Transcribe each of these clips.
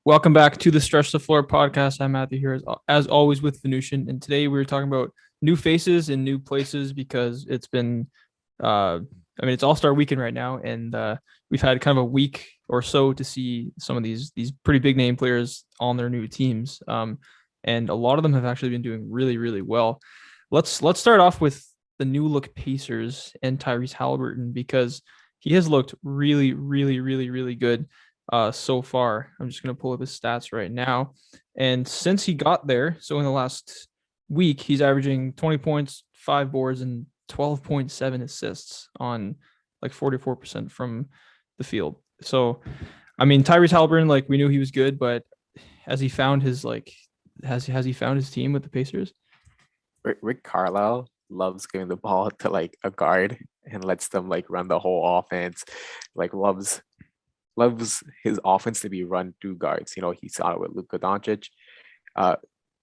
Welcome back to the Stretch the Floor podcast. I'm Matthew here as always with Venushan, and today we're talking about new faces in new places because it's been, it's All Star Weekend right now, and we've had kind of a week or so to see some of these pretty big name players on their new teams, and a lot of them have actually been doing really really well. Let's start off with the new look Pacers and Tyrese Halliburton because he has looked really really really really good so far. I'm just going to pull up his stats right now. And since he got there, so in the last week, he's averaging 20 points, 5 boards, and 12.7 assists on like 44% from the field. So, I mean, Tyrese Halliburton, like we knew he was good, but has he found his has he found his team with the Pacers? Rick Carlisle loves giving the ball to like a guard and lets them like run the whole offense. Like loves his offense to be run through guards. You know, he saw it with Luka Doncic. Uh,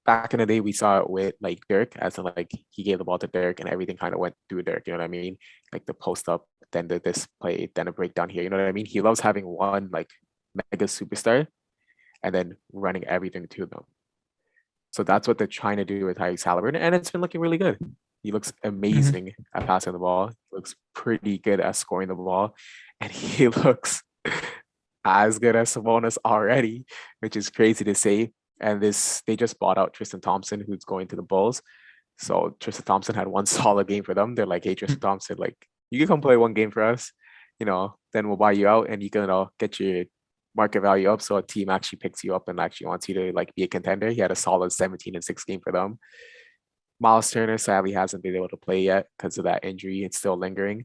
Back in the day, we saw it with like Dirk, as in like he gave the ball to Dirk and everything kind of went through Dirk. You know what I mean? Like the post up, then the this play, then a breakdown here. You know what I mean? He loves having one like mega superstar and then running everything to them. So that's what they're trying to do with Tyrese Halliburton, and it's been looking really good. He looks Mm-hmm. amazing at passing the ball. He looks pretty good at scoring the ball, and he looks as good as Sabonis already, which is crazy to say. And this, they just bought out Tristan Thompson, who's going to the Bulls. So Tristan Thompson had one solid game for them. They're like, "Hey, Tristan Thompson, like you can come play one game for us, then we'll buy you out, and you can get your market value up, so a team actually picks you up and actually wants you to like be a contender." He had a solid 17-6 game for them. Miles Turner sadly hasn't been able to play yet because of that injury. It's still lingering.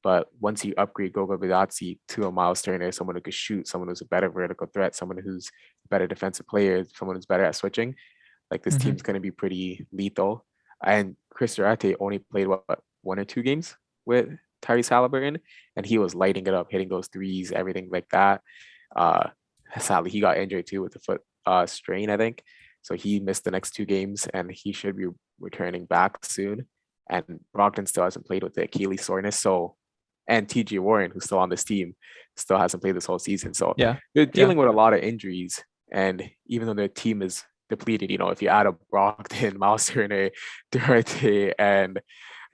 But once you upgrade Goga Bitadze to a Miles Turner, someone who could shoot, someone who's a better vertical threat, someone who's a better defensive player, someone who's better at switching, like this Mm-hmm. team's going to be pretty lethal. And Chris Durante only played what, 1 or 2 games with Tyrese Halliburton, and he was lighting it up, hitting those threes, everything like that. Uh, Sadly, he got injured too with the foot strain, I think. So he missed the next 2 games, and he should be returning back soon. And Brogdon still hasn't played with the Achilles soreness, so and TJ Warren, who's still on this team, still hasn't played this whole season. So Yeah. they're Yeah. dealing with a lot of injuries. And even though their team is depleted, if you add a Brogdon, Miles Turner, Duarte, and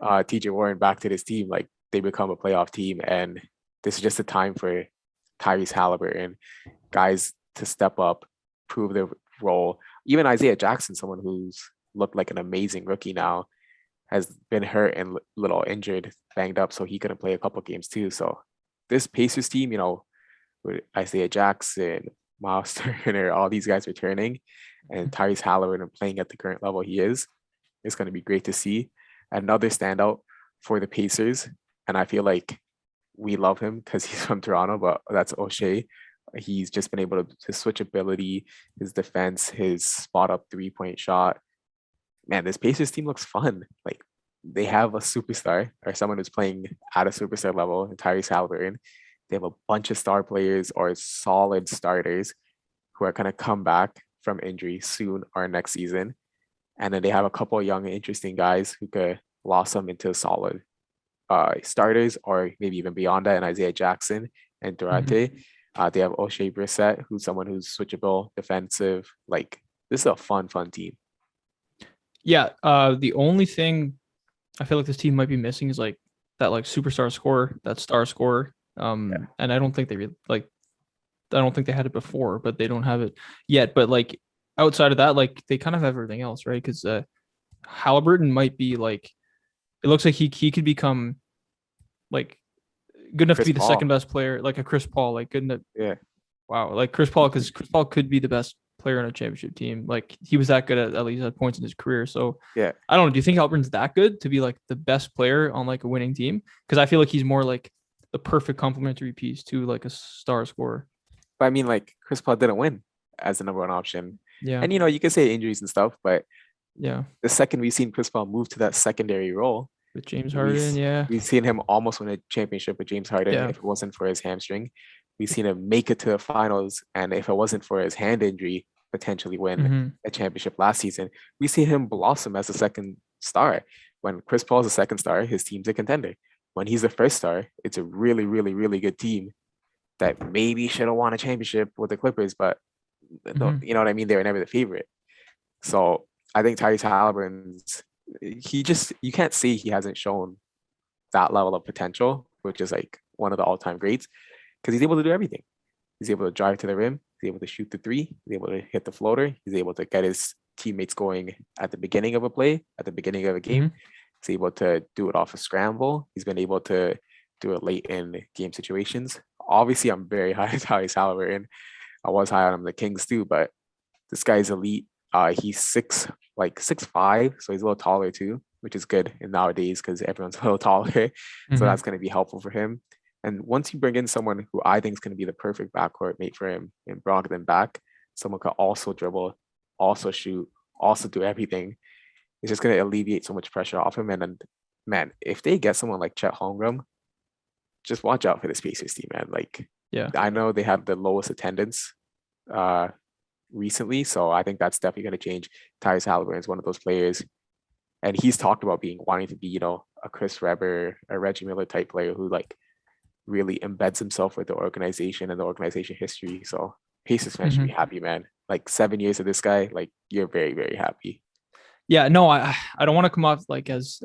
TJ Warren back to this team, like they become a playoff team. And this is just a time for Tyrese Halliburton, guys to step up, prove their role. Even Isaiah Jackson, someone who's looked like an amazing rookie now, has been hurt and little injured, banged up, so he couldn't play a couple games too. So this Pacers team, with Isaiah Jackson, Miles Turner, all these guys returning, and Tyrese Halliburton playing at the current level he is, it's going to be great to see. Another standout for the Pacers, and I feel like we love him because he's from Toronto, but that's O'Shea. He's just been able to his switch ability, his defense, his spot up 3-point shot. Man, this Pacers team looks fun. Like they have a superstar or someone who's playing at a superstar level, Tyrese Halliburton. They have a bunch of star players or solid starters who are going to come back from injury soon or next season. And then they have a couple of young, interesting guys who could blossom into solid starters or maybe even beyond that, and Isaiah Jackson and Mm-hmm. Durante. They have O'Shea Brissett, who's someone who's switchable, defensive. Like this is a fun team. Yeah. The only thing I feel like this team might be missing is like that like superstar scorer, that star scorer. Yeah. And I don't think they really like I don't think they had it before, but they don't have it yet. But like outside of that, like they kind of have everything else, right? Because Halliburton might be like it looks like he could become like good enough to Chris be the second Paul. best player, like a Chris Paul, like good enough. Yeah. Wow, like Chris Paul, because Chris Paul could be the best player on a championship team. Like he was that good at least at points in his career. So Yeah. I don't know. Do you think Halliburton's that good to be like the best player on like a winning team? Because I feel like he's more like the perfect complementary piece to like a star scorer. But I mean, like Chris Paul didn't win as the number one option. Yeah, And you can say injuries and stuff, but yeah. the second we've seen Chris Paul move to that secondary role, With James we Harden, yeah, we've seen him almost win a championship with James Harden yeah. if it wasn't for his hamstring. We've seen him make it to the finals, and if it wasn't for his hand injury, potentially win Mm-hmm. a championship last season. We see him blossom as a second star. When Chris Paul's a second star, his team's a contender. When he's the first star, it's a really, really, really good team that maybe should have won a championship with the Clippers, but Mhm. You know what I mean? They were never the favorite. So I think Tyrese Halliburton's you can't say he hasn't shown that level of potential, which is like one of the all-time greats, because he's able to do everything. He's able to drive to the rim, he's able to shoot the three, he's able to hit the floater, he's able to get his teammates going at the beginning of a play, at the beginning of a game. Mhm. He's able to do it off a scramble. He's been able to do it late in game situations. Obviously, I'm very high on Tyrese Halliburton. I was high on him in the Kings too, but this guy's elite. He's 6'5", so he's a little taller too, which is good in nowadays because everyone's a little taller. So Mhm. that's going to be helpful for him. And once you bring in someone who I think is going to be the perfect backcourt mate for him in Brogdon back, someone could also dribble, also shoot, also do everything. It's just going to alleviate so much pressure off him. And then, man, if they get someone like Chet Holmgren, just watch out for this Pacers team, man. Like, Yeah. I know they have the lowest attendance uh, recently, so I think that's definitely going to change. Tyrese Halliburton is one of those players, and he's talked about wanting to be, a Chris Webber, a Reggie Miller type player who like really embeds himself with the organization and the organization history. So Pacers fans should be Mhm. happy, man. Like 7 years of this guy, like you're very, very happy. Yeah, no, I don't want to come off like as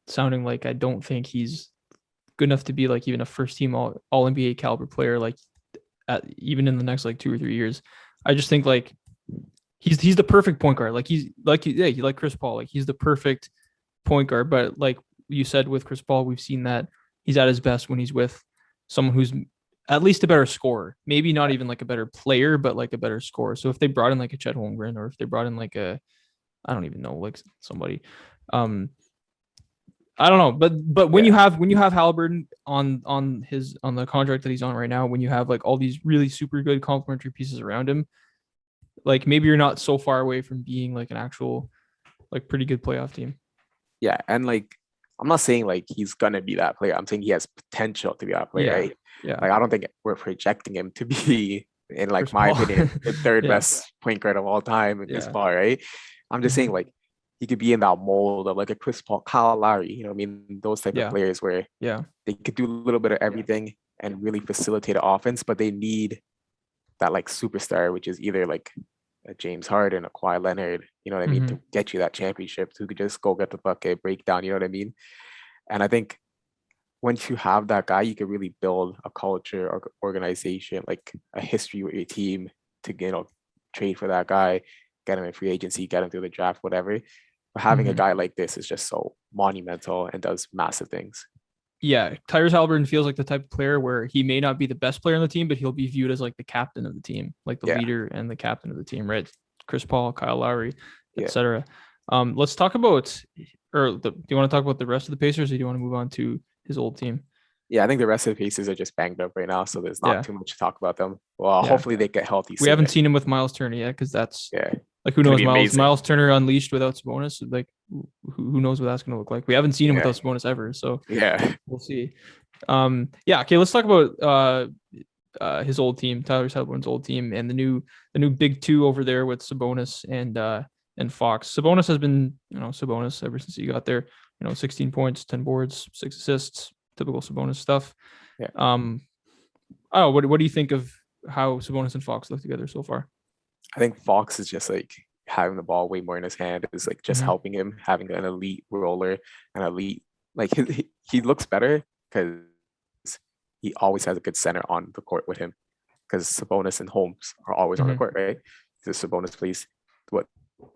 sounding like I don't think he's good enough to be like even a first team all NBA caliber player like even in the next like 2 or 3 years. I just think like he's the perfect point guard. Like he's like yeah, he like Chris Paul. Like he's the perfect point guard. But like you said with Chris Paul, we've seen that he's at his best when he's with someone who's at least a better scorer. Maybe not even like a better player, but like a better scorer. So if they brought in like a Chet Holmgren or if they brought in like a I don't even know like somebody, um, I don't know, but when you Yeah. have Halliburton on the contract that he's on right now, when you have like all these really super good complementary pieces around him, like maybe you're not so far away from being like an actual like pretty good playoff team. Yeah. And like, I'm not saying like he's gonna be that player. I'm saying he has potential to be that player, Yeah, right? yeah. Like I don't think we're projecting him to be, in like Chris my Paul. opinion, the third Yeah, best point guard of all time in Chris yeah. Paul, right? I'm just saying Mhm. like he could be in that mold of like a Chris Paul, Kyle Lowry, you know what I mean? Those type of Yeah, players where yeah. they could do a little bit of everything and really facilitate an offense, but they need that like superstar, which is either like a James Harden, a Kawhi Leonard, you know what I mean, Mhm. to get you that championship, who could just go get the bucket, break down, you know what I mean? And I think once you have that guy, you can really build a culture or organization, like a history with your team to, trade for that guy, get him in free agency, get him through the draft, whatever. But having a Mhm. guy like this is just so monumental and does massive things. Yeah, Tyrese Halliburton feels like the type of player where he may not be the best player on the team, but he'll be viewed as like the captain of the team, like the Yeah. leader and the captain of the team, right? Chris Paul, Kyle Lowry, Yeah. etc. Let's talk about, do you want to talk about the rest of the Pacers, or do you want to move on to his old team? Yeah. I think the rest of the pieces are just banged up right now. So there's not Yeah, too much to talk about them. Well, yeah. hopefully they get healthy We soon. haven't seen him with Miles Turner yet, because that's Yeah. like who Gonna knows be Miles amazing. Miles Turner unleashed without Sabonis. Like who knows what that's gonna look like? We haven't seen him Yeah. without Sabonis ever, so Yeah. we'll see. Yeah, okay, let's talk about his old team, Tyler Halliburton's old team, and the new big two over there with Sabonis and Fox. Sabonis has been, Sabonis ever since he got there. 16 points, 10 boards, 6 assists, typical Sabonis stuff. Yeah. Um, oh, what do you think of how Sabonis and Fox look together so far? I think Fox is just like having the ball way more in his hand is like just Mm-hmm. helping him having an elite roller, an elite like he looks better because he always has a good center on the court with him because Sabonis and Holmes are always on the Mm-hmm. court, right? The Sabonis plays what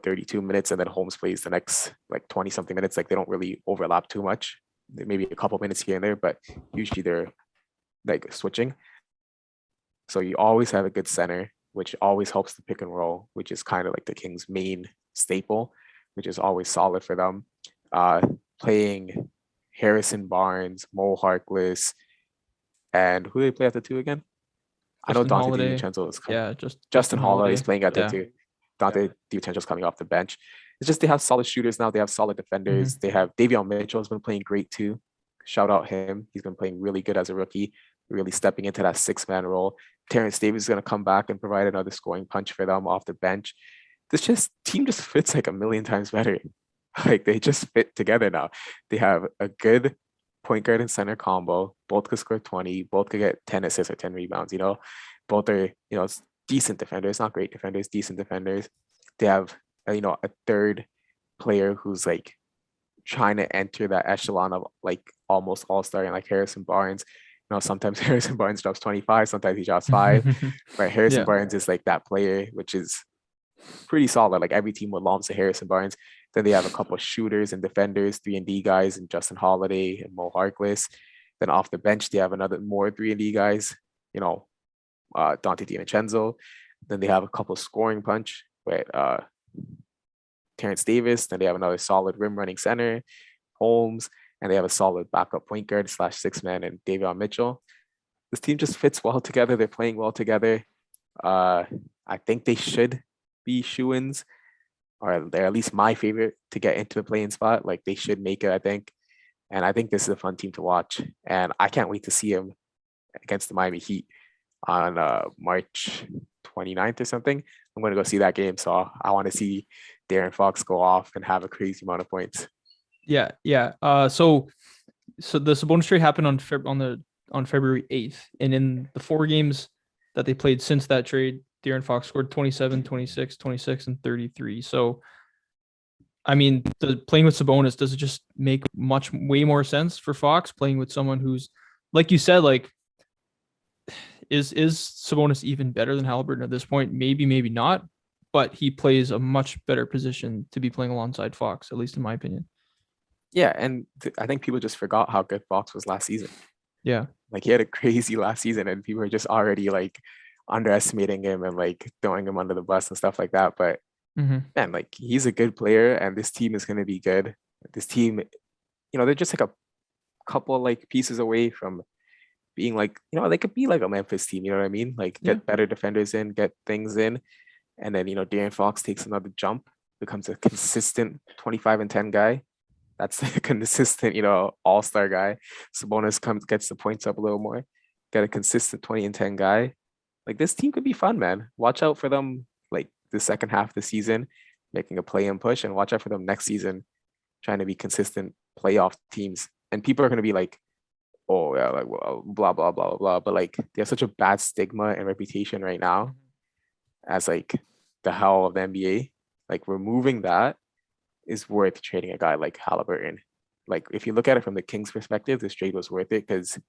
32 minutes and then Holmes plays the next like 20 something minutes. Like they don't really overlap too much. Maybe a couple minutes here and there, but usually they're like switching. So you always have a good center, which always helps the pick and roll, which is kind of like the Kings' main staple, which is always solid for them. Uh, Playing Harrison Barnes, Mo Harkless, and who do they play at the two again? I know Justin Dante Holiday. DiVincenzo is Yeah, just Justin Justin Holiday is Holiday. playing at the Yeah. two. Dante DiVincenzo's coming off the bench. It's just they have solid shooters now. They have solid defenders. Mm-hmm. They have Davion Mitchell has been playing great too. Shout out him. He's been playing really good as a rookie, really stepping into that six-man role. Terrence Davis is going to come back and provide another scoring punch for them off the bench. This just team just fits like a million times better. Like they just fit together now. They have a good point guard and center combo. Both could score 20. Both could get 10 assists or 10 rebounds. Both are decent defenders, not great defenders, decent defenders. They have a third player who's like trying to enter that echelon of like almost all-star, and like Harrison Barnes. Sometimes Harrison Barnes drops 25, sometimes he drops 5, but Harrison Yeah. Barnes is like that player, which is pretty solid. Like every team would launch to Harrison Barnes. Then they have a couple of shooters and defenders, 3-and-D guys, and Justin Holiday and Mo Harkless. Then off the bench, they have another more 3-and-D guys, Dante DiVincenzo. Then they have a couple of scoring punch with Terrence Davis. Then they have another solid rim running center, Holmes, and they have a solid backup point guard / six man and Davion Mitchell. This team just fits well together. They're playing well together. I think they should be shoo-ins, or they're at least my favorite to get into a playing spot. Like they should make it, I think. And I think this is a fun team to watch. And I can't wait to see them against the Miami Heat on March 29th or something. I'm going to go see that game. So I want to see De'Aaron Fox go off and have a crazy amount of points. Yeah. So the Sabonis trade happened on February 8th, and in the 4 games that they played since that trade, De'Aaron Fox scored 27, 26, 26, and 33. So, I mean, playing with Sabonis, does it just make way more sense for Fox playing with someone who's, like you said, like, is Sabonis even better than Halliburton at this point? Maybe, maybe not, but he plays a much better position to be playing alongside Fox, at least in my opinion. Yeah, and I think people just forgot how good Fox was last season. Yeah. Like he had a crazy last season, and people are just already like underestimating him and like throwing him under the bus and stuff like that. But man, like he's a good player, and this team is going to be good. This team, they're just like a couple like pieces away from being like, they could be like a Memphis team. You know what I mean? Like get better defenders in, get things in, and then De'Aaron Fox takes another jump, becomes a consistent 25 and 10 guy. That's a consistent, all-star guy. Sabonis gets the points up a little more. Get a consistent 20 and 10 guy. Like this team could be fun, man. Watch out for them like the second half of the season, making a play-in push, and watch out for them next season, trying to be consistent playoff teams. And people are gonna be like, oh yeah, like well, blah blah blah blah. But like they have such a bad stigma and reputation right now as like the hell of the NBA. Like removing that is worth trading a guy like Halliburton. Like if you look at it from the Kings' perspective, this trade was worth it because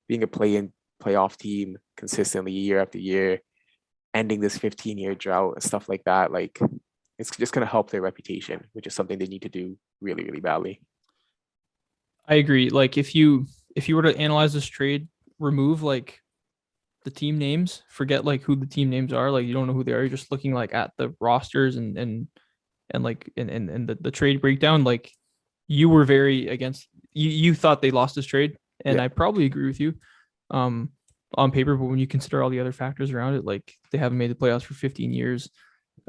being a play-in playoff team consistently year after year, ending this 15-year drought and stuff like that, like it's just going to help their reputation, which is something they need to do really, really badly. I agree. Like if you were to analyze this trade, remove like the team names, forget like who the team names are, like you don't know who they are, you're just looking like at the rosters and like and the trade breakdown, like you were very against, you thought they lost this trade, and I probably agree with you on paper, but when you consider all the other factors around it, like they haven't made the playoffs for 15 years,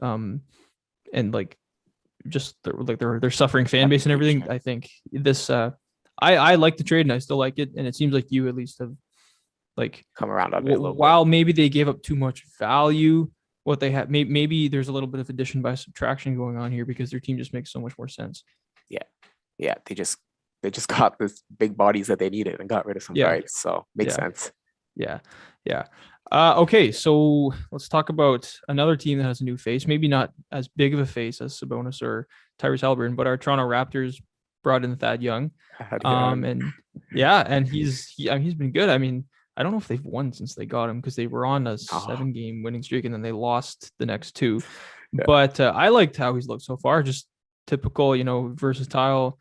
and like just they're suffering fan base and everything. I think this I like the trade and I still like it, and it seems like you at least have like come around on it a little while bit. Maybe they gave up too much value. What they have, maybe there's a little bit of addition by subtraction going on here because their team just makes so much more sense. Yeah, they just got this big bodies that they needed and got rid of some guys, so makes sense. Yeah. Okay, so let's talk about another team that has a new face. Maybe not as big of a face as Sabonis or Tyrese Halliburton, but our Toronto Raptors brought in Thad Young. And he's been good. I mean, I don't know if they've won since they got him because they were on a 7-game winning streak and then they lost the next 2. But I liked how he's looked so far. Just typical, versatile,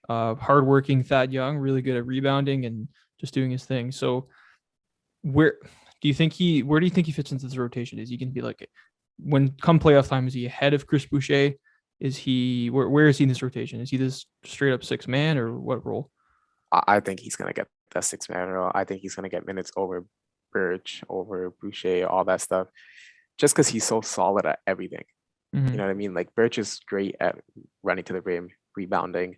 hardworking Thad Young, really good at rebounding and just doing his thing. So where do you think he fits into this rotation? Is he going to be like, when come playoff time, is he ahead of Chris Boucher? Is he where is he in this rotation? Is he this straight up 6-man or what role? I think he's going to get that 6-man role. I think he's going to get minutes over Birch, over Boucher, all that stuff, just because he's so solid at everything. You know what I mean? Like Birch is great at running to the rim, rebounding,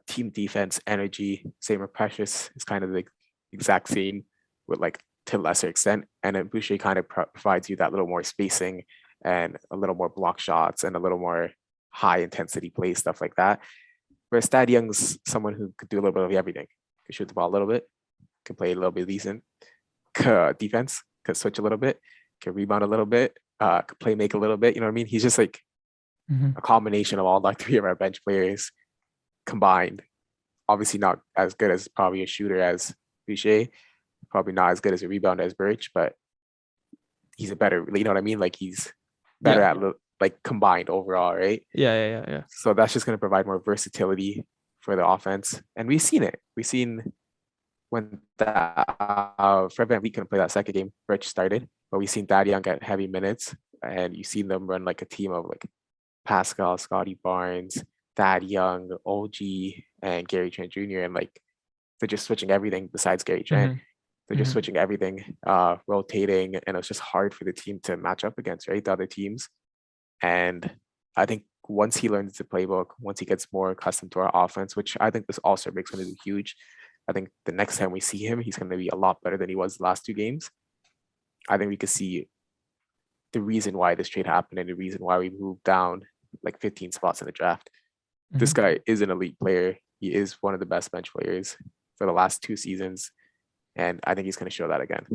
team defense, energy. Same with Precious is kind of the exact same with like to a lesser extent. And then Boucher kind of provides you that little more spacing and a little more block shots and a little more high intensity play, stuff like that. Whereas Thad Young's someone who could do a little bit of everything. Could shoot the ball a little bit, could play a little bit decent defense, could switch a little bit, can rebound a little bit, could play make a little bit. You know what I mean? He's just like Mhm. a combination of all like three of our bench players combined. Obviously not as good as probably a shooter as Boucher, probably not as good as a rebounder as Birch, but he's a better, you know what I mean? Like he's better Yeah. at like combined overall, right? Yeah. So that's just going to provide more versatility for the offense. And we've seen it. We've seen when Fred VanVleet couldn't play that second game, Birch started, but we've seen Thad Young get heavy minutes, and you've seen them run like a team of like Pascal, Scotty Barnes, Thad Young, OG, and Gary Trent Jr. And like they're just switching everything besides Gary Trent. Mhm. They're just Mhm. switching everything, rotating, and it's just hard for the team to match up against, right? The other teams. And I think once he learns the playbook, once he gets more accustomed to our offense, which I think this All-Star break is going to be huge. I think the next time we see him, he's going to be a lot better than he was the last two games. I think we could see the reason why this trade happened and the reason why we moved down like 15 spots in the draft. This Mhm. guy is an elite player. He is one of the best bench players for the last two seasons. And I think he's going to show that again.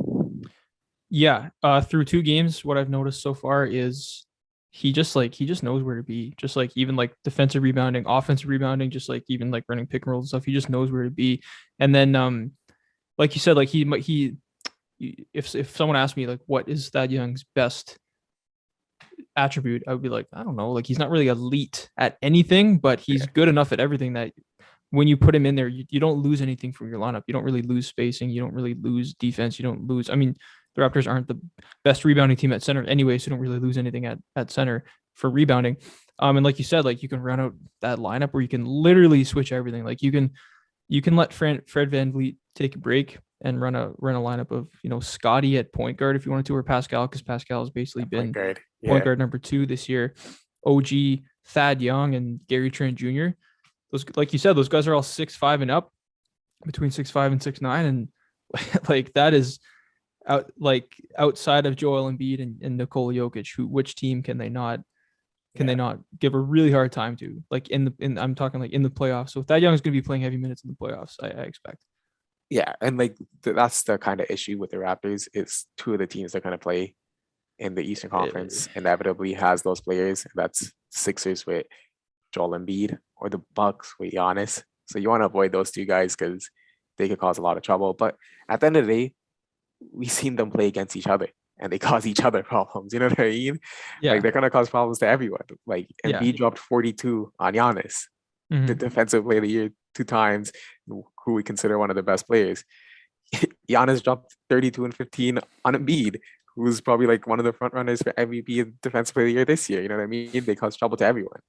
Yeah. Through two games, what I've noticed so far is he just knows where to be. Just like even like defensive rebounding, offensive rebounding, just like even like running pick and roll and stuff. He just knows where to be. And then like you said, like if someone asked me like what is Thad Young's best attribute, I would be like, I don't know. Like he's not really elite at anything, but he's Yeah. good enough at everything that when you put him in there, you don't lose anything from your lineup. You don't really lose spacing. You don't really lose defense. You don't lose. I mean, the Raptors aren't the best rebounding team at center anyway, so you don't really lose anything at center for rebounding. And like you said, like you can run out that lineup where you can literally switch everything. Like you can let Fred VanVleet take a break and run a lineup of Scotty at point guard if you wanted to, or Pascal, because Pascal has basically Point been guard. point Yeah. guard number 2 this year. OG, Thad Young, and Gary Trent Jr. Those, like you said, those guys are all 6'5" and up, between 6'5" and 6'9", and like that is outside of Joel Embiid and Nikola Jokic. Which team can they not give a really hard time to? Like I'm talking like in the playoffs. So Thad Young is going to be playing heavy minutes in the playoffs, I expect. Yeah. And like that's the kind of issue with the Raptors. It's two of the teams that kind of play in the Eastern Uh, Conference inevitably has those players. That's Sixers with Joel Embiid or the Bucks with Giannis. So you want to avoid those two guys because they could cause a lot of trouble. But at the end of the day, we've seen them play against each other and they cause each other problems. You know what I mean? Like yeah, they're gonna cause problems to everyone. Like yeah. Embiid dropped 42 on Giannis, the Mhm. defensive player of the year 2 times, who we consider one of the best players. Giannis dropped 32 and 15 on Embiid, who's probably like one of the front runners for MVP and defensive player of the year this year. You know what I mean? They cause trouble to everyone.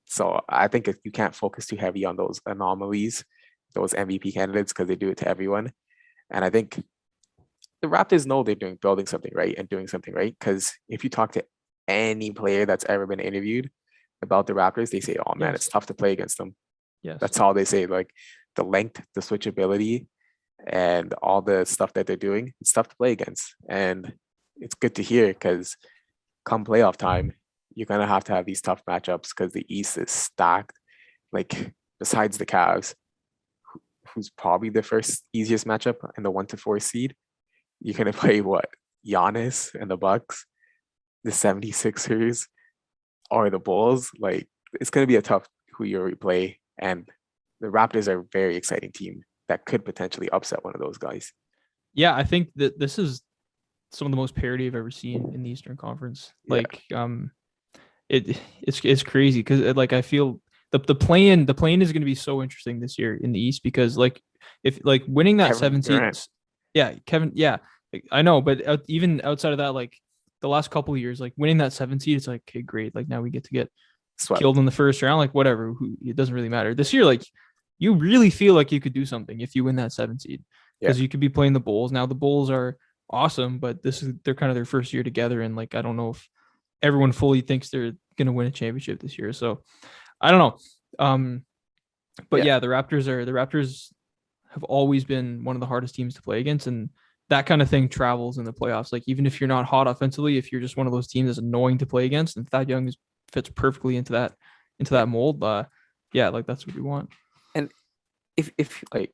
So I think if you can't focus too heavy on those anomalies, those MVP candidates, because they do it to everyone. And I think the Raptors know they're building something right and doing something right. Because if you talk to any player that's ever been interviewed about the Raptors, they say, "Oh man, it's Yes. tough to play against them." Yes. That's all they say. Like the length, the switchability, and all the stuff that they're doing, it's tough to play against. And it's good to hear because come playoff time, you're gonna have to have these tough matchups because the East is stacked. Like besides the Cavs, who's probably the first easiest matchup in the 1 to 4 seed, you're gonna play what? Giannis and the Bucks, the 76ers, or the Bulls. Like it's gonna be a tough who you play. And the Raptors are a very exciting team that could potentially upset one of those guys. Yeah, I think that this is some of the most parity I've ever seen in the Eastern Conference. Yeah. Like, it's crazy because like I feel the play-in is going to be so interesting this year in the East because like if like winning that Kevin 7 seed, Durant. yeah, Kevin, yeah, like, I know, but even outside of that, like the last couple of years, like winning that 7 seed, it's like okay, great, like now we get to get killed Swept. in the first round, like whatever, it doesn't really matter. This year, like you really feel like you could do something if you win that 7 seed Yeah. because you could be playing the Bulls. Now the Bulls are awesome, but they're kind of their first year together, and like I don't know if everyone fully thinks they're gonna win a championship this year. So I don't know. But Yeah. yeah, the Raptors have always been one of the hardest teams to play against, and that kind of thing travels in the playoffs. Like even if you're not hot offensively, if you're just one of those teams that's annoying to play against, and Thad Young fits perfectly into Yeah. that mold, yeah, like that's what we want. And if like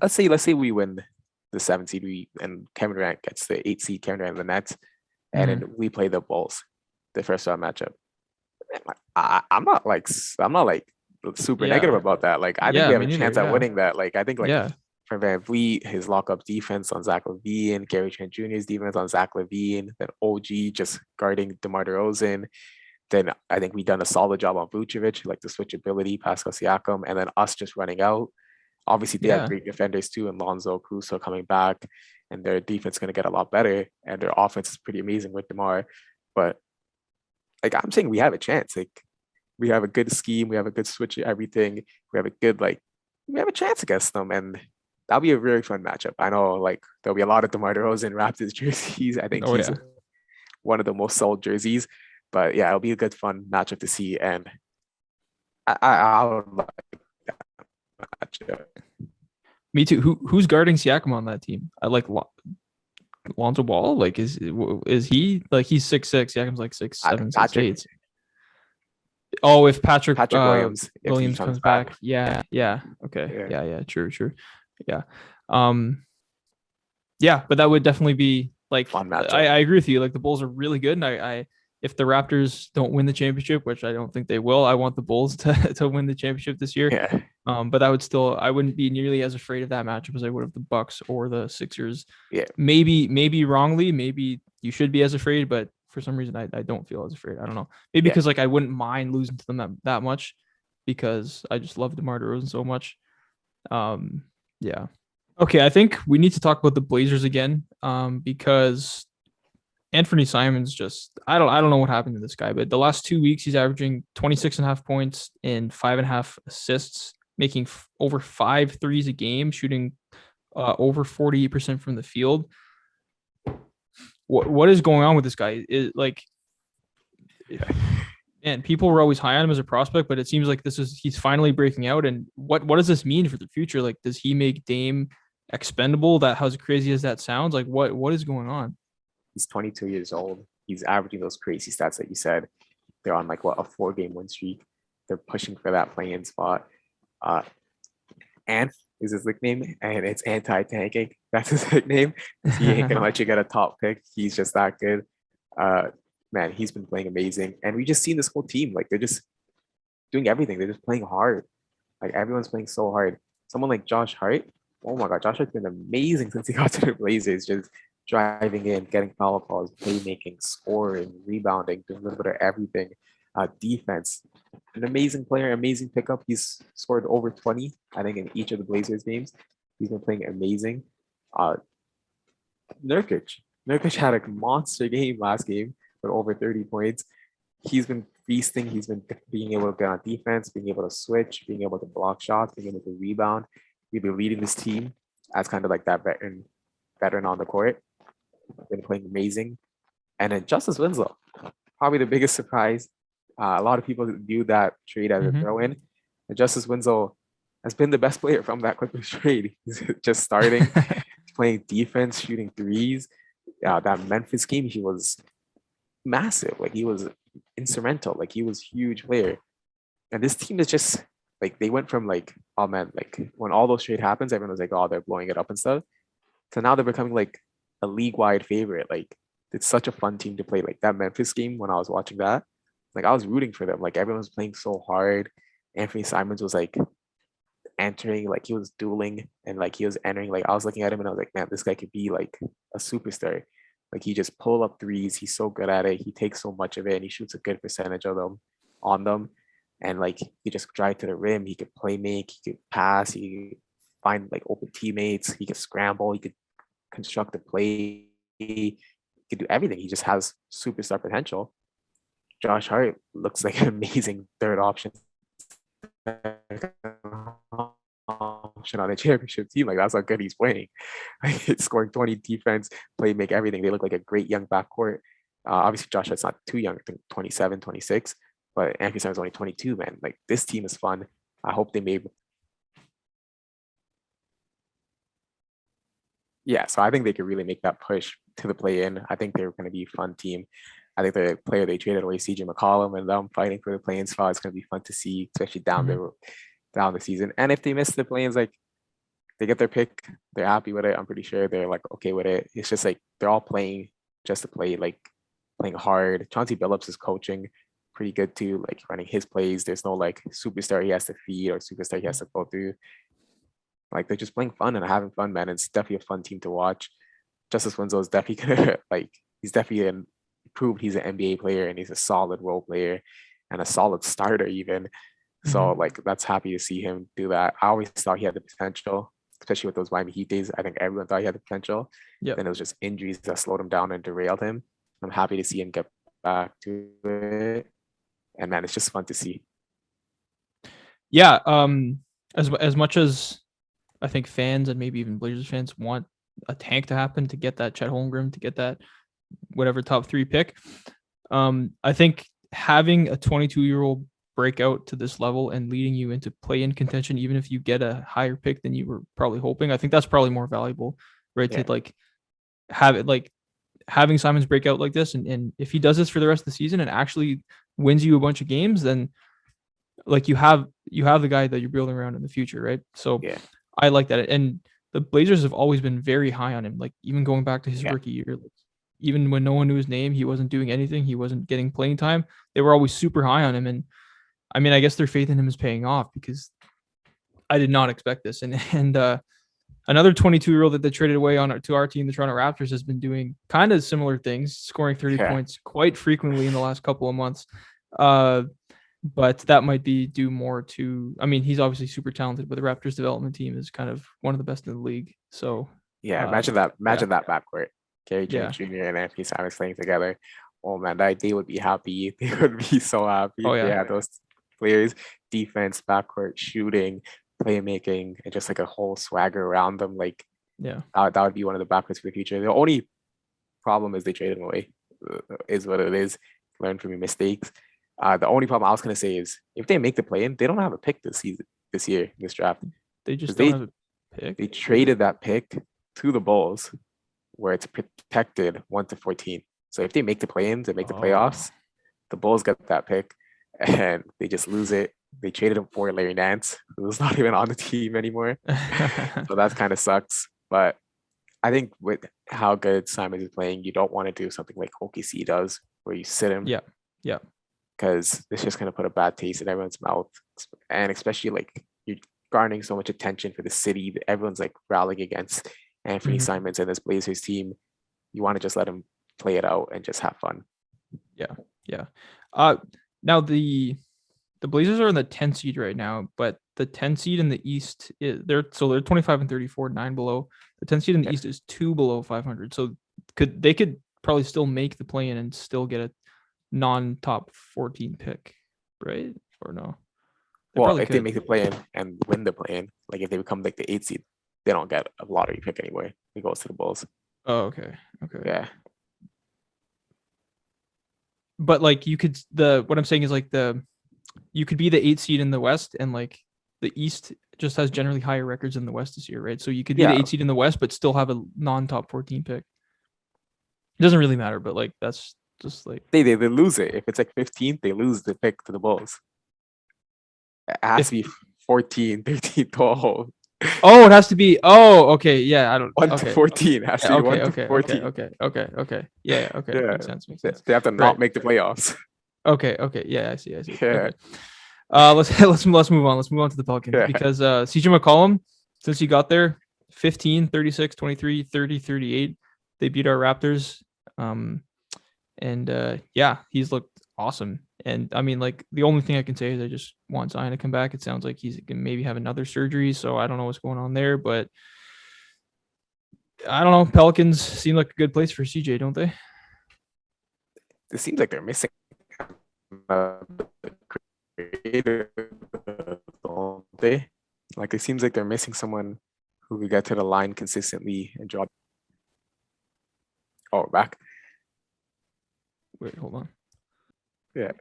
let's say we win the 7 seed, we and Kevin Durant gets the 8 seed, Kevin Durant and the Nets. and then we play the Bulls, the first round matchup. I'm not like super negative Yeah. about that. Like I think Yeah, we have me a neither. chance at Yeah. winning that. Like I think like Yeah. for Van Vliet, his lockup defense on Zach LaVine, Gary Trent Jr.'s defense on Zach LaVine, then OG just guarding DeMar DeRozan. Then I think we done a solid job on Vucevic, like the switchability, Pascal Siakam, and then us just running out. Obviously, they have Yeah. great defenders too, and Lonzo Caruso coming back, and their defense is going to get a lot better, and their offense is pretty amazing with DeMar. But like I'm saying, we have a chance. Like we have a good scheme, we have a good switch, everything. We have a good we have a chance against them, and that'll be a very fun matchup. I know like there'll be a lot of DeMar DeRozan Raptors jerseys. I think Oh he's yeah. one of the most sold jerseys. But yeah, it'll be a good fun matchup to see, and I would like that matchup. Me too. Who's guarding Siakam on that team? I like Lonzo Ball. Like is he like he's 6'6"? Siakam's like 6'7", Patrick 6'8". Oh, if Patrick Williams, if he Williams comes comes back. back. Yeah. Yeah. Okay. Yeah. Yeah. True. Yeah. Um yeah, but that would definitely be like Fun matchup. I agree with you. Like the Bulls are really good, and I if the Raptors don't win the championship, which I don't think they will, I want the Bulls to win the championship this year. Yeah. But that would still I wouldn't be nearly as afraid of that matchup as I would of the Bucks or the Sixers. Yeah. Maybe wrongly, maybe you should be as afraid, but for some reason I don't feel as afraid. I don't know. Maybe because like I wouldn't mind losing to them that much because I just love DeMar DeRozan so much. Yeah. Okay, I think we need to talk about the Blazers again, because Anthony Simons just I don't know what happened to this guy, but the last 2 weeks he's averaging 26.5 points and 5.5 assists, making over 5 threes a game, shooting over 48% from the field. What is going on with this guy? Is like, man, people were always high on him as a prospect, but it seems like he's finally breaking out. And what does this mean for the future? Like, does he make Dame expendable? That how crazy as that sounds, like what is going on? He's 22 years old. He's averaging those crazy stats that you said. They're on like a 4-game win streak. They're pushing for that play-in spot. Anth is his nickname, and it's anti-tanking. That's his nickname. He ain't gonna let you get a top pick. He's just that good. Man, he's been playing amazing, and we just seen this whole team. Like they're just doing everything. They're just playing hard. Like everyone's playing so hard. Someone like Josh Hart. Oh my God, Josh Hart's been amazing since he got to the Blazers. Just driving in, getting foul calls, playmaking, scoring, rebounding, doing a little bit of everything. Defense, an amazing player, amazing pickup. He's scored over 20, I think, in each of the Blazers games. He's been playing amazing. Nurkic had a monster game last game with over 30 points. He's been feasting. He's been being able to get on defense, being able to switch, being able to block shots, being able to rebound. We've been leading this team as kind of like that veteran on the court. Been playing amazing. And then Justice Winslow, probably the biggest surprise. A lot of people view that trade as a throw-in. And Justice Winslow has been the best player from that Clippers trade. He's just starting, playing defense, shooting threes. That Memphis game, he was massive. Like he was instrumental. Like he was a huge player. And this team is just like they went from like, oh man, like when all those trade happens, everyone was like, oh, they're blowing it up and stuff. So now they're becoming like a league-wide favorite. Like it's such a fun team to play. Like that Memphis game when I was watching that, like I was rooting for them. Like everyone was playing so hard. Anthony Simons was like entering, like he was dueling and like he was entering. Like I was looking at him and I was like, man, this guy could be like a superstar. Like he just pull up threes. He's so good at it. He takes so much of it and he shoots a good percentage of them on them. And like he just drive to the rim. He could play make. He could pass. He could find like open teammates. He could scramble. He could construct a play. He could do everything. He just has superstar potential. Josh Hart looks like an amazing third option on a championship team. Like that's how good he's playing. Like, scoring 20 defense, play, make everything. They look like a great young backcourt. Obviously, Josh Hart's not too young. I think 27, 26. But Anthony Simons is only 22, man. Like this team is fun. I hope they made. Yeah, so I think they could really make that push to the play-in. I think they're going to be a fun team. I think the player they traded away, CJ McCollum, and them fighting for the play-in spot is going to be fun to see, especially down the season. And if they miss the play-ins, like they get their pick, they're happy with it. I'm pretty sure they're like okay with it. It's just like they're all playing just to play. Like playing hard. Chauncey Billups is coaching pretty good too, like running his plays. There's no like superstar he has to feed or superstar he has to go through. Like they're just playing fun and having fun, man. It's definitely a fun team to watch. Justice Winslow is definitely gonna like he's definitely proved he's an NBA player and he's a solid role player and a solid starter even. So like that's happy to see him do that. I always thought he had the potential, especially with those Miami Heat days. I think everyone thought he had the potential. Yeah. Then it was just injuries that slowed him down and derailed him. I'm happy to see him get back to it. And man, it's just fun to see. Yeah. As much as I think fans and maybe even Blazers fans want a tank to happen to get that Chet Holmgren, to get that whatever top 3 pick, I think having a 22-year-old break out to this level and leading you into play-in contention, even if you get a higher pick than you were probably hoping, I think that's probably more valuable, right? Yeah. To like have it like having Simons break out like this, and if he does this for the rest of the season and actually wins you a bunch of games, then like you have the guy that you're building around in the future, right? So Yeah. I like that. And the Blazers have always been very high on him, like even going back to his Yeah. rookie year. Like, even when no one knew his name, he wasn't doing anything. He wasn't getting playing time. They were always super high on him. And I mean, I guess their faith in him is paying off because I did not expect this. And another 22-year-old that they traded away to our team, the Toronto Raptors, has been doing kind of similar things, scoring 30 Yeah. points quite frequently in the last couple of months. But that might be due more to, I mean, he's obviously super talented, but the Raptors development team is kind of one of the best in the league. So yeah, imagine that backcourt. Gary Yeah. Trent Jr. and Anthony Simons playing together. Oh man, they would be happy. They would be so happy Oh, if they yeah. had those players, defense, backcourt, shooting, playmaking, and just like a whole swagger around them. Like Yeah. that would be one of the backcourts for the future. The only problem is they traded him away. Is what it is. Learn from your mistakes. The only problem I was gonna say is if they make the play-in, they don't have a pick this year, this draft. They just 'Cause don't have a pick. They traded that pick to the Bulls, where it's protected 1 to 14. So if they make the play-ins and make the playoffs, the Bulls get that pick, and they just lose it. They traded him for Larry Nance, who's not even on the team anymore. So that kind of sucks. But I think with how good Simons is playing, you don't want to do something like OKC does, where you sit him. Yeah. Yeah. Because it's just going to put a bad taste in everyone's mouth. And especially like you're garnering so much attention for the city that everyone's like rallying against Anthony Simons and this Blazers team. You want to just let him play it out and just have fun. Yeah. Yeah. Now the Blazers are in the 10 seed right now, but the 10 seed in the East they're 25 and 34, 9 below. The 10 seed in the East is 2 below 500. So they could probably still make the play-in and still get a non-top 14 pick, right? Or no? Well, if they make the play-in and win the play-in, like if they become like the 8th seed, they don't get a lottery pick anyway. It goes to the Bulls. Oh, okay. Yeah. But like you could what I'm saying is like you could be the 8th seed in the West, and like the East just has generally higher records in the West this year, right? So you could be the 8th seed in the West, but still have a non-top 14 pick. It doesn't really matter, but like that's just like they lose it. If it's like 15th, they lose the pick to the Bulls. It has to be 14, 13, 12. Oh, it has to be. Oh, okay. Yeah, I don't. 1 to 14 has to be 1 to 14. Okay. Yeah. Okay. Yeah. Makes sense. They have to not make the playoffs. Okay. Yeah, I see. Yeah. Okay. Let's move on. Let's move on to the Pelicans because CJ McCollum, since he got there, 15, 36, 23, 30, 38. They beat our Raptors. He's looked awesome. And I mean, like the only thing I can say is I just want Zion to come back. It sounds like he's gonna maybe have another surgery, so I don't know what's going on there, but I don't know. Pelicans seem like a good place for CJ, don't they? It seems like they're missing creator, don't they? Like it seems like they're missing someone who could get to the line consistently and drop. Oh, we're back. Wait, hold on. Yeah.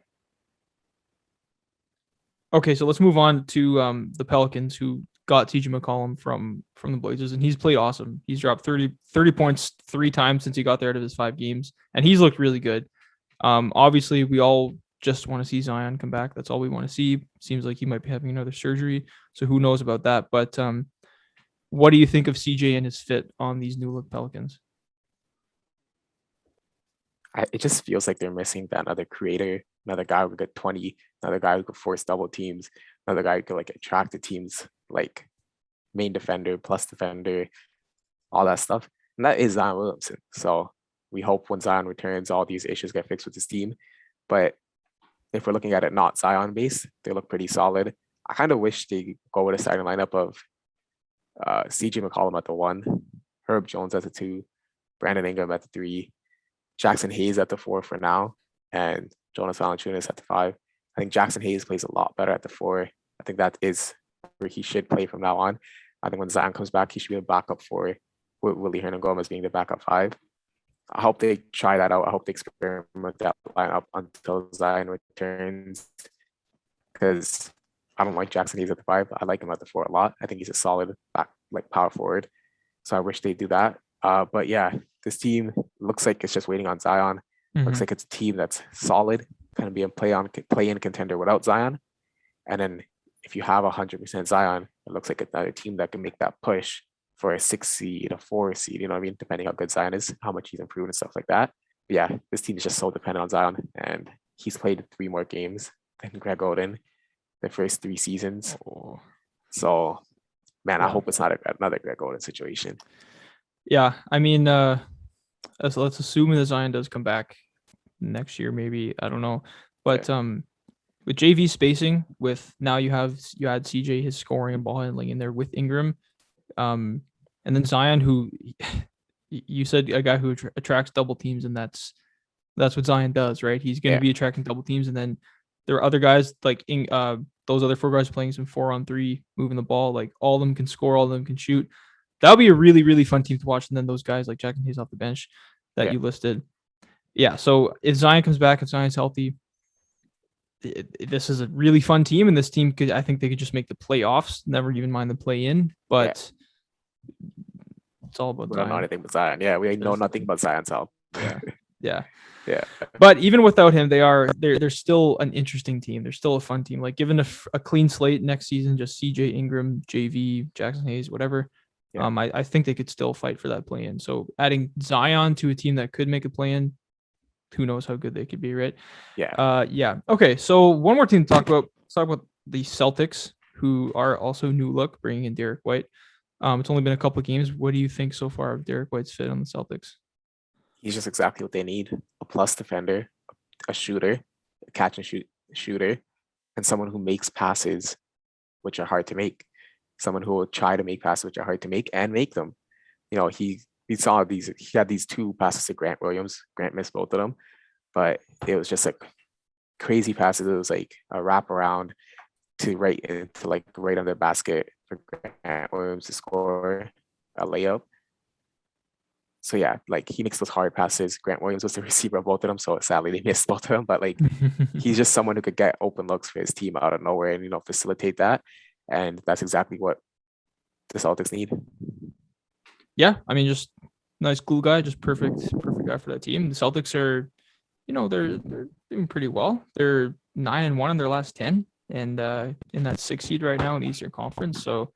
Okay, so let's move on to the Pelicans, who got CJ McCollum from the Blazers, and he's played awesome. He's dropped 30 points 3 times since he got there out of his 5 games, and he's looked really good. Obviously, we all just want to see Zion come back. That's all we want to see. Seems like he might be having another surgery, so who knows about that. But what do you think of CJ and his fit on these new look Pelicans? it just feels like they're missing that another creator, another guy who could get 20, another guy who could force double teams, another guy who could like attract the teams like main defender, plus defender, all that stuff. And that is Zion Williamson. So we hope when Zion returns, all these issues get fixed with his team. But if we're looking at it not Zion based, they look pretty solid. I kind of wish they go with a starting lineup of CJ McCollum at the 1, Herb Jones at the 2, Brandon Ingram at the 3, Jackson Hayes at the 4 for now, and Jonas Valanciunas at the 5. I think Jackson Hayes plays a lot better at the 4. I think that is where he should play from now on. I think when Zion comes back, he should be a backup 4 with Willie Hernangomez being the backup 5. I hope they try that out. I hope they experiment with that lineup until Zion returns, because I don't like Jackson Hayes at the 5. I like him at the 4 a lot. I think he's a solid power forward. So I wish they do that. But yeah, this team looks like it's just waiting on Zion. Looks like it's a team that's solid, kind of be a play-in contender without Zion. And then if you have 100% Zion, it looks like another team that can make that push for a 6 seed, a 4 seed, you know what I mean? Depending how good Zion is, how much he's improved and stuff like that. But yeah, this team is just so dependent on Zion, and he's played 3 more games than Greg Oden the first 3 seasons. So, man, I hope it's not another Greg Oden situation. Yeah, I mean, let's assume that Zion does come back next year, maybe. I don't know, but with JV spacing, with now you had CJ, his scoring and ball handling in there with Ingram, and then Zion, who you said a guy who attracts double teams, and that's what Zion does, right? He's going to be attracting double teams, and then there are other guys like those other 4 guys playing some 4-on-3, moving the ball. Like all of them can score, all of them can shoot. That would be a really, really fun team to watch. And then those guys like Jackson Hayes off the bench that you listed. Yeah. So if Zion comes back, if Zion's healthy, this is a really fun team. And this team I think they could just make the playoffs, never even mind the play in. But it's all about we Zion. don't know anything but Zion. Yeah, we know nothing but Zion's help. Yeah. But even without him, they're still an interesting team. They're still a fun team. Like given a clean slate next season, just CJ Ingram, JV, Jackson Hayes, whatever. I think they could still fight for that play-in. So adding Zion to a team that could make a play-in, who knows how good they could be, right? Yeah. Okay, so one more team to talk about. Let's talk about the Celtics, who are also new look, bringing in Derek White. It's only been a couple of games. What do you think so far of Derek White's fit on the Celtics? He's just exactly what they need: a plus defender, a shooter, a catch and shoot shooter, and someone who makes passes, which are hard to make. Someone who will try to make passes which are hard to make and make them. You know, he saw these. He had these 2 passes to Grant Williams. Grant missed both of them, but it was just like crazy passes. It was like a wraparound to right under the basket for Grant Williams to score a layup. So yeah, like he makes those hard passes. Grant Williams was the receiver of both of them, so sadly they missed both of them. But like he's just someone who could get open looks for his team out of nowhere and facilitate that. And that's exactly what the Celtics need. Yeah, I mean, just nice glue guy, just perfect guy for that team. The Celtics are, they're doing pretty well. They're 9-1 in their last 10, and in that 6 seed right now in the Eastern Conference. So,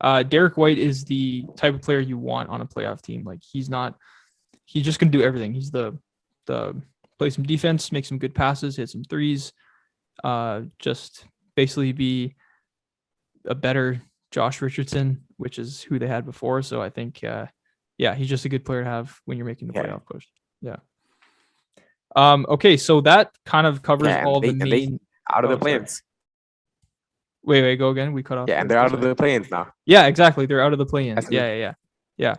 Derek White is the type of player you want on a playoff team. Like he's just gonna do everything. He's the play some defense, make some good passes, hit some threes, just basically be a better Josh Richardson, which is who they had before. So I think, he's just a good player to have when you're making the playoff push. Yeah. Okay, so that kind of covers all the main out of the plans. Wait, go again. We cut off. Yeah, and they're out of the plans now. Yeah, exactly. They're out of the play-ins. Yeah.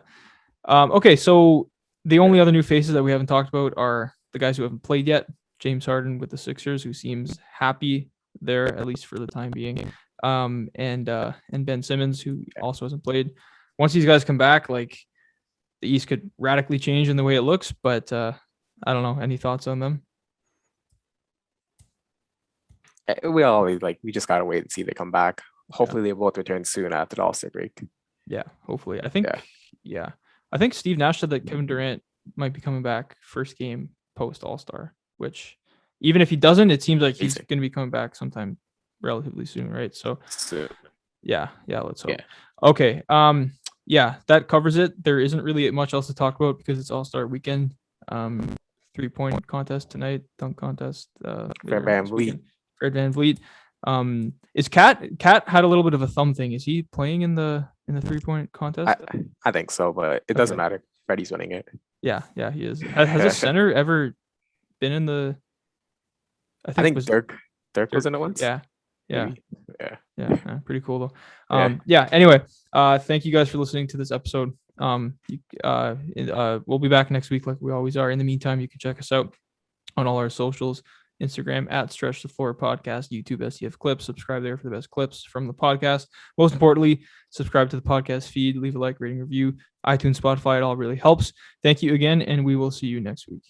Okay, so the only other new faces that we haven't talked about are the guys who haven't played yet. James Harden with the Sixers, who seems happy there, at least for the time being. And Ben Simmons, who also hasn't played. Once these guys come back, like the East could radically change in the way it looks, but I don't know. Any thoughts on them? We just gotta wait and see they come back. Hopefully they both return soon after the All-Star break. Yeah, hopefully. I think I think Steve Nash said that Kevin Durant might be coming back first game post All-Star, which even if he doesn't, it seems like he's going to be coming back sometime relatively soon, right? So yeah, let's hope. Okay. That covers it. There isn't really much else to talk about because it's All-Star weekend. 3-point contest tonight, dunk contest. Fred VanVleet. Fred VanVleet. Is Cat had a little bit of a thumb thing. Is he playing in the 3-point contest? I think so, but it doesn't matter. Freddie's winning it. Yeah, he is. Has a center ever been in the? I think Dirk was in it once. Yeah. Maybe. Pretty cool though. Anyway, thank you guys for listening to this episode. We'll be back next week like we always are. In the meantime, you can check us out on all our socials. Instagram at Stretch the Floor Podcast, YouTube SCF Clips. Subscribe there for the best clips from the podcast. Most importantly, subscribe to the podcast feed, leave a like, rating, review, iTunes, Spotify. It all really helps. Thank you again, and we will see you next week.